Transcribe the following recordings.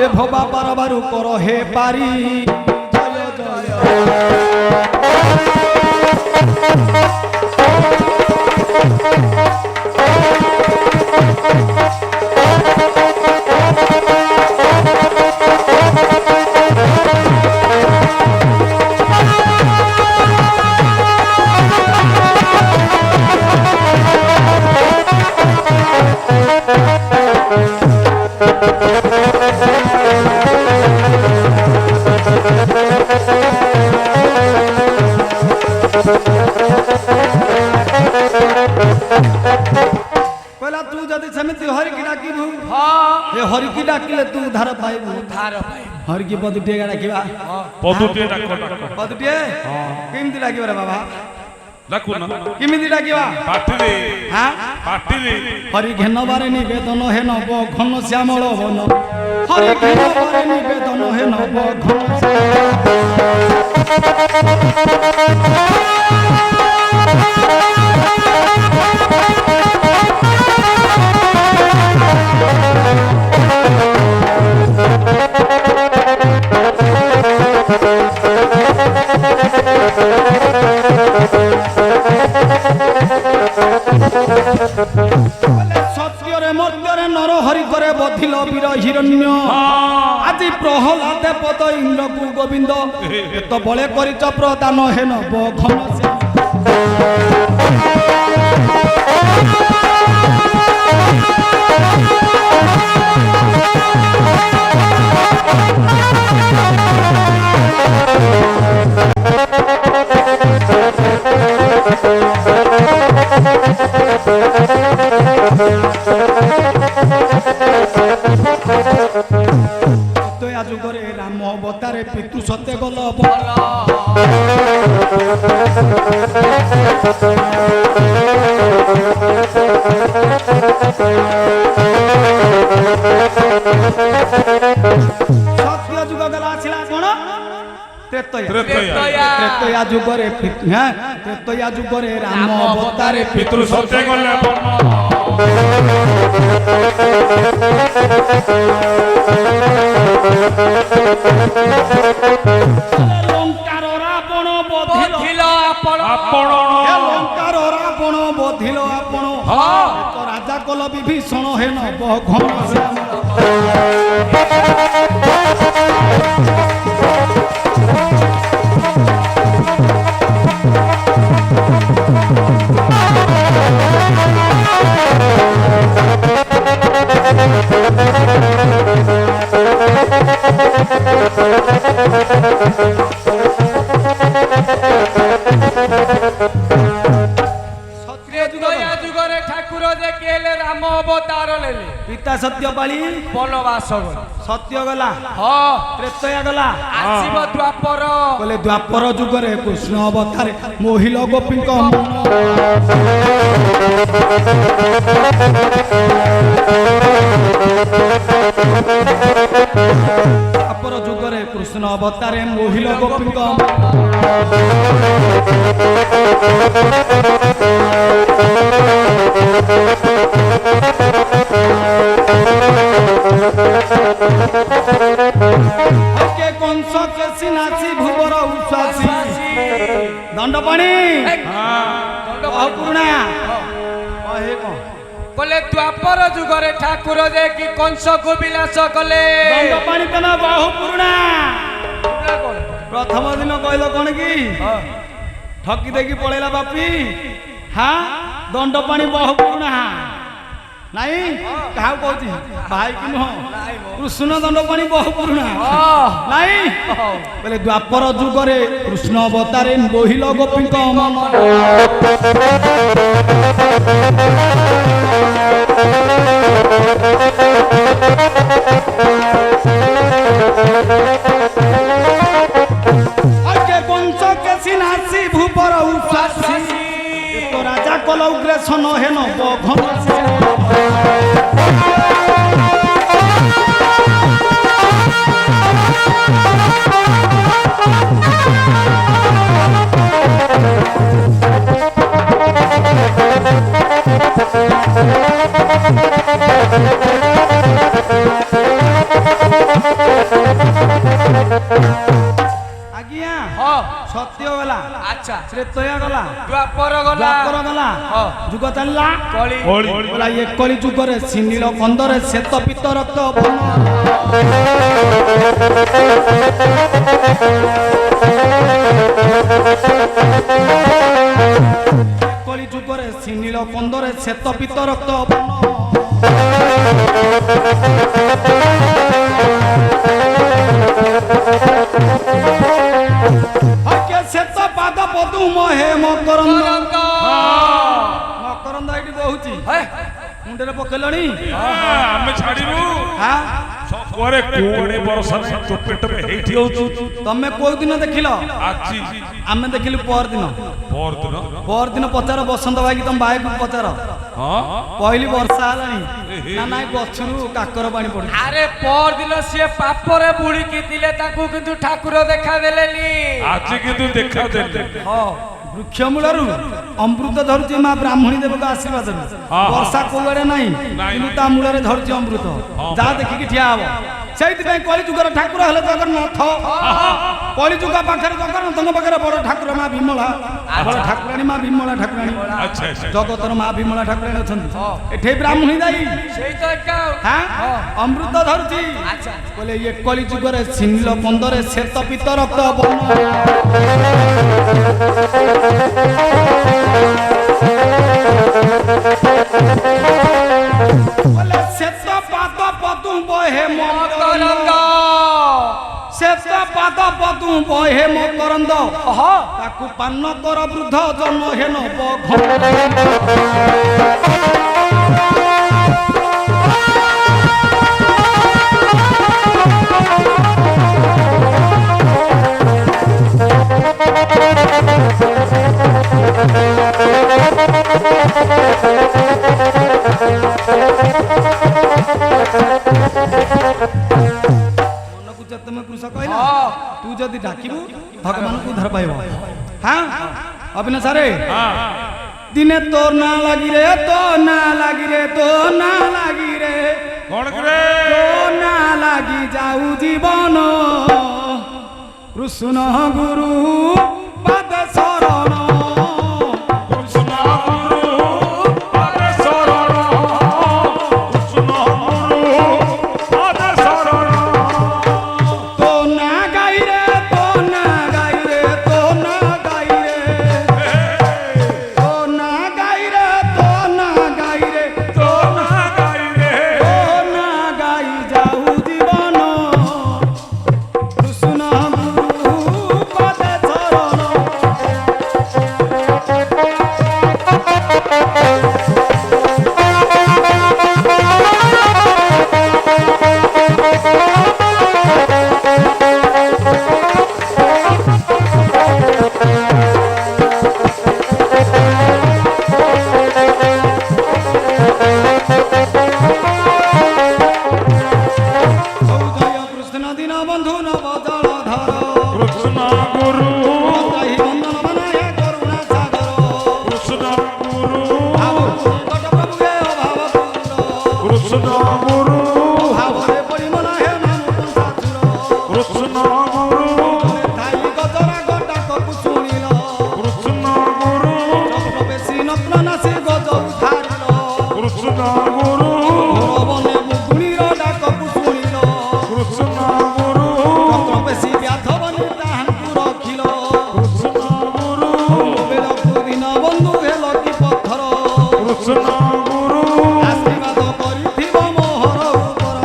ए भोबा बारबारु करो हे पारी जय जय हरि की डाकिले तू धार पाइबू हरि की पदुटे डाकिबा पदुटे डाक पदुटे केमति डाकिबा रे बाबा डाकू ना केमति डाकिबा पाटिरे हां पाटिरे हरि घेन बारे निवेदन हे नब घन श्यामल वन हरि घेन बारे निवेदन हे नब घन सत्य मर्त्य नर हरि करे बधिल वीर हिरण्य आज प्रहलाद पद इंद्र को गोविंद एत बले करिच प्रदान हे नब घन राम अवतारे पितृ सत्य गल सत्य जुग गला कौन त्रेतया जुगरे त्रेतया जुगरे राम अवतारे पितृ सत्य गल लंकार रावण बधिल आपण लंकार रावण बधिल आपण तो राजा कल विभीषण हे नब घन पिता सत्य बाली बनवास सत्य गला त्रेतया गला आसीब द्वापर बोले द्वापर जुगरे कृष्ण अवतारे मोहिल गोपी द्वापर जुगरे कृष्ण अवतारे मोहिल गोपी कंस के सिनासी भूवर उश्वासी दंडपाणी पुरुणा बोले द्वापर जुगरे ठाकुर जे कि कंस को विनाश कले दंडपाणी तो ना बहु पुरुणा प्रथम दिन कहल कौन कि ठकी देखी पड़ेला बापी हाँ दंडपाणी बहु पुरुणा नाई क्या कहती भाई कि नुह कृष्ण दंडपाणी बहु पुरुणा नाई बोले द्वापर जुगरे कृष्ण अवतारे मोहिल गोपी मन कंस के सिनासी भूपर उश्वासी तो राजा कल उग्रेसन हे नब घन ସତ୍ୟ ଗଲା ଆଚ୍ଛା ତ୍ରେତୟା ଗଲା ଦ୍ୱାପର ଗଲା ଦ୍ୱାପର ଗଲା ହଁ। ଯୁଗ ଚାଲିଲା କଳି ବୋଲା ଏ କଳି ଯୁଗରେ ସିନିଳ କନ୍ଦରେ ଶ୍ଵେତ ପିତ ରକ୍ତ ବର୍ଣ୍ଣ କଳି ଯୁଗରେ ସିନିଳ କନ୍ଦରେ ଶ୍ଵେତ ପିତ ରକ୍ତ ବର୍ଣ୍ଣ হকে শ্বেত পাদ পদুম হে মকরন্দ মকরন্দ এটি বহুছি মুন্ডরে পকেলনি ଆମେ ଛାଡ଼ିବୁ হ্যাঁ କୁଆଡ଼େ କୁଆଡ଼େ ବର୍ଷା ନାହିଁ ଟୋପେ ଟୋପେ ହେଇଠି ହଉଛୁ ତମେ କୋଉ ଦିନ ଦେଖିଲ ଆଜି ଆମେ ଦେଖିଲୁ ପରଦିନ ପରଦିନ ପରଦିନ ପଚାର ବସନ୍ତ ଭାଇକି ତମ ଭାଇକୁ ପଚାର ହଁ କହିଲି ବର୍ଷା ହେଲାଣି ନା ନାଇଁ ଗଛରୁ କାକର ପାଣି ପଡୁଛି ଆରେ ପରଦିନ ସିଏ ପାପରେ ବୁଡ଼ିକି ଥିଲେ ତାକୁ କିନ୍ତୁ ଠାକୁର ଦେଖାଦେଲେନି ଆଜି କିନ୍ତୁ ଦେଖା ଦେଲେ ହଁ ବୃକ୍ଷ ମୂଳରୁ ଅମୃତ ଧରୁଛି ମା ବ୍ରାହ୍ମଣୀ ଦେବଙ୍କ ଆଶୀର୍ବାଦରୁ ବର୍ଷା କୋଉଆଡେ ନାହିଁ କିନ୍ତୁ ତା ମୂଳରେ ଧରୁଛି ଅମୃତ ଯାହା ଦେଖିକି ଠିଆ ହବ ସେଇଥିପାଇଁ କଳିଯୁଗର ଠାକୁର ହେଲେ ଜଗନ୍ନାଥ କଳିଯୁଗ ପାଖରେ ଜଗନ୍ନାଥଙ୍କ ପାଖରେ ବଡ ଠାକୁର ମା ବିମଳା ବଡ ଠାକୁରାଣୀ ମା ବିମଳା ଠାକୁରାଣୀ ଆଚ୍ଛା ଆଚ୍ଛା ଜଗତର ମା ବିମଳା ଠାକୁରାଣୀ ଅଛନ୍ତି ଏଠି ବ୍ରାହ୍ମଣୀ ଦାଇ ସେଇ ତ ଏକା হ্যাঁ অমৃত ধরছি আচ্ছা বলে ইয়ে কলি যুগরে সিনিল কন্দরে শ্বেত পিত রক্ত বর্ণ বলে শ্বেত পাদ পদু বহে মকরন্দ শ্বেত পাদ পদু বহে মকরন্দ তাকু পান কর বৃদ্ধ জন হে নব তুমি কৃষক কহিলা তু যদি ডাকিবু ভগবানଙ୍କୁ ଉଦ୍ଧାର ପାଇବ হ্যাঁ অবিনা সারে দিনে তোর না লাগি রে তো না লাগি রে তো না লাগি রে କଣ କରେ তো না লাগি যাও জীবন কৃষ্ণ গুরু পাদ শরণ কৃষ্ণ গুরু পাদে শরণ কৃষ্ণ গুরু পাদে শরণ তো না গাই রে তো না গাই রে তো না গাই রে তো না গাই রে তো না গাই রে তো না গাইলে তো না গাই যাও জীবন কৃষ্ণ গুরু পাদে শরণ জয় কৃষ্ণ দিন বন্ধু নব জল ধর কৃষ্ণ গুরু জয় বন্দন বনায় করুণা সাগর কৃষ্ণ গুরু ভাব কট প্রভু হে অভাব পুর কৃষ্ণ গুরু ভাবরে পরিমলা হে নাম সাচুর কৃষ্ণ গুরু ধাই গজরা গটা কপু শুনিল কৃষ্ণ গুরু চক্রবেশী নগ্ন নাসি গজ উঠারিল কৃষ্ণ গুরু বনে মুগুণীর ডাকপু শুনিল কৃষ্ণ গুরু চক্রবেশী ব্যাধবনী তাহাଙ୍କୁ রখিল কৃষ্ণ গুরু বেলকু দিন বন্ধু হেল কি পথর কৃষ্ণ গুরু আশীর্বাদ করিথিব মোহর উপর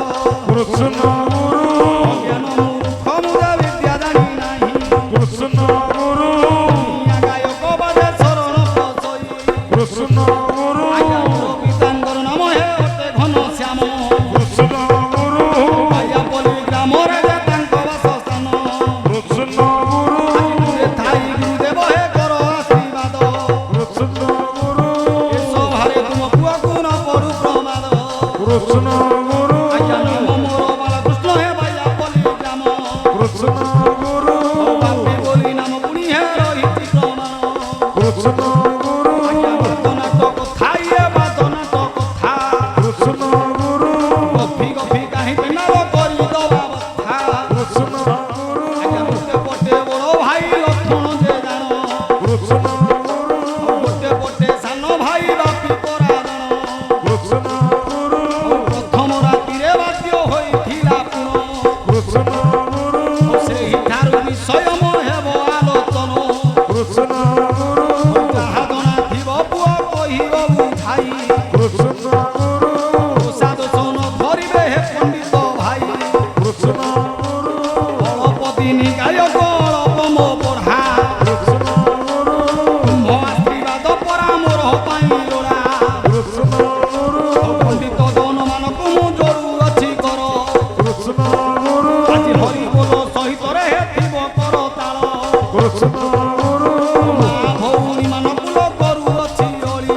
কৃষ্ণ গুরু জ্ঞান মূর্খ মুদা বিদ্যা জানি নাহি কৃষ্ণ গুরু দুনিয়া গায়ক বাজে শরণ পশই কৃষ্ণ গুরু আজ্ঞা মোর পিতাঙ্গর নাম হে অতে ঘন শ্যাম কৃষ্ণ গুরু আজ্ঞা বলি গ্রামরে যে তাঙ্ক বাসস্থান কৃষ্ণ গুরু দূরে থাই গুরুদেব হে কর আশীর্বাদ কৃষ্ণ গুরু এসব হারে তুম পুয়াকু ন পড়ু প্রমাদ কৃষ্ণ গুরু আজ্ঞা নাম মোর বালকৃষ্ণ হে ভাইয়া বলি গ্রাম কৃষ্ণ গুরু বাপি বলি নাম পুনি হে রহিতি প্রমাণ কৃষ্ণ গুরু আজ্ঞা বাদনাট কথাই এ বাদনাট কথা কৃষ্ণ গুরু গফি গফি কাহি পিনাব করি দবা বথা কৃষ্ণ গুরু আজ্ঞা মুখে পটে বড় ভাই লক্ষণ সাধন ধরিবে হে পণ্ডিত ভাই অল্পতি নিকায় অল্প মো পড়া ମୋ ଆଶୀର୍ବାଦ ପରା ମୋର ପାଇଁ ଲୋଡ଼ା ପଣ୍ଡିତ ଦନମାନଙ୍କୁ ମୁଁ ଜରୁଅଛି କର ଆଜି ହରି ବୋଲ ସହିତରେ ହେଥିବ କର ତାଳ ମା ଭଉଣୀ ମାନଙ୍କୁ ଲୋ କରୁଅଛି ଅଳି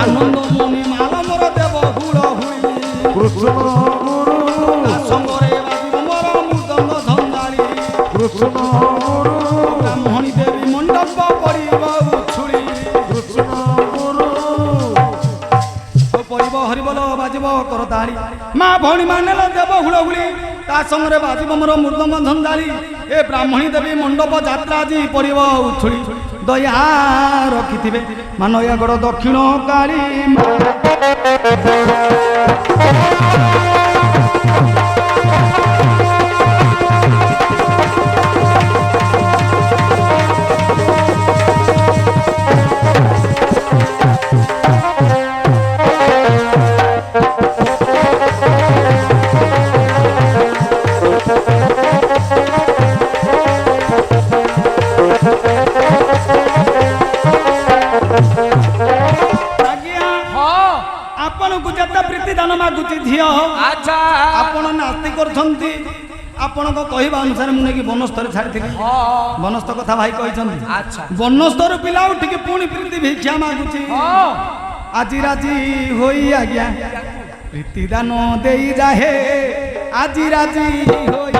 ଆନନ୍ଦ ମୁନି ମାଲ ମୋର ଦେବ ହୁଳ ହୁଳି ତା ସଙ୍ଗରେ ବାଜିବ ମୋର ମୃଦଙ୍ଗ ଧନ୍ଦାଳି ବ୍ରାହ୍ମଣୀ ଦେବୀ ମଣ୍ଡପ ପଡ଼ିବ ଉଛୁଳି ପଡ଼ିବ ହରିବୋଲ ବାଜିବ କରତାଳି ମା ଭଉଣୀ ମାନେ ଦେବ ହୁଳହୁଳି ତା ସଙ୍ଗରେ ବାଜିବ ମୋର ମୃଦଙ୍ଗ ଧନ୍ଦାଳି ଏ ବ୍ରାହ୍ମଣୀ ଦେବୀ ମଣ୍ଡପ ଯାତ୍ରା ଆଜି ପଡ଼ିବ ଉଛୁଳି ଦୟା ରଖିଥିବେ ମା ନୟାଗଡ଼ ଦକ୍ଷିଣ କାଳୀ ମା ଆପଣଙ୍କୁ ଯେତେ ପ୍ରୀତି ଦାନ ମାଗୁଛି ଝିଅ ଆଚ୍ଛା ଆପଣ ନାସ୍ତି କରୁଛନ୍ତି ଆପଣଙ୍କ କହିବା ଅନୁସାରେ ମୁଁ ନେଇକି ବନସ୍ଥରେ ଛାଡ଼ିଥିଲି ବନସ୍ଥ କଥା ଭାଇ କହିଛନ୍ତି ଆଚ୍ଛା ବନସ୍ଥରୁ ପିଲା ଉଠିକି ପୁଣି ପ୍ରୀତି ଭିକ୍ଷା ମାଗୁଛି ଆଜି ରାଜି ହୋଇ ଆଜ୍ଞା ପ୍ରୀତି ଦାନ ଦେଇ ଯାହେ ଆଜି ରାଜି ହୋଇ